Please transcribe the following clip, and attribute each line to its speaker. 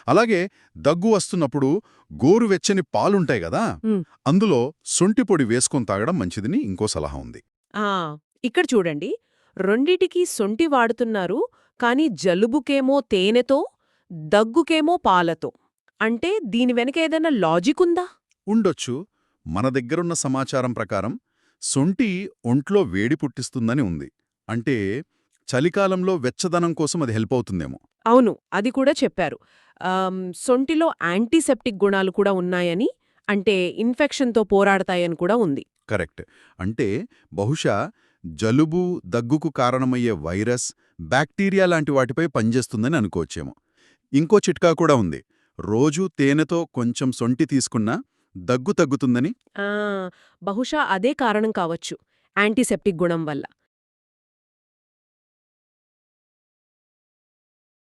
Speaker 1: అలాగే దగ్గు వస్తున్నప్పుడు గోరువెచ్చని పాలుంటాయి గదా,
Speaker 2: ఉమ్,
Speaker 1: అందులో శొంఠి పొడి వేసుకొని తాగడం మంచిదని ఇంకో సలహా ఉంది.
Speaker 2: ఆ, ఇక్కడ చూడండి, రెండిటికి సొంటి వాడుతున్నారు, కానీ జలుబుకేమో తేనెతో, దగ్గుకేమో పాలతో. అంటే దీని వెనక ఏదైనా లాజిక్ ఉందా?
Speaker 1: ఉండొచ్చు. మన దగ్గరున్న సమాచారం ప్రకారం శొంఠి ఒంట్లో వేడి పుట్టిస్తుందని ఉంది. అంటే చలికాలంలో వెచ్చదనం కోసం అది హెల్ప్ అవుతుందేమో.
Speaker 2: అవును, అది కూడా చెప్పారు. సొంటిలో యాంటీసెప్టిక్ గుణాలు కూడా ఉన్నాయని, అంటే ఇన్ఫెక్షన్తో పోరాడతాయని కూడా ఉంది.
Speaker 1: కరెక్ట్. అంటే బహుశా జలుబు, దగ్గుకు కారణమయ్యే వైరస్, బ్యాక్టీరియా లాంటి వాటిపై పనిచేస్తుందని అనుకోవచ్చేమో. ఇంకో చిట్కా కూడా ఉంది. రోజూ తేనెతో కొంచెం శొంఠి తీసుకున్నా దగ్గు తగ్గుతుందని.
Speaker 2: ఆ, బహుశా అదే కారణం కావచ్చు, యాంటీసెప్టిక్ గుణం వల్ల.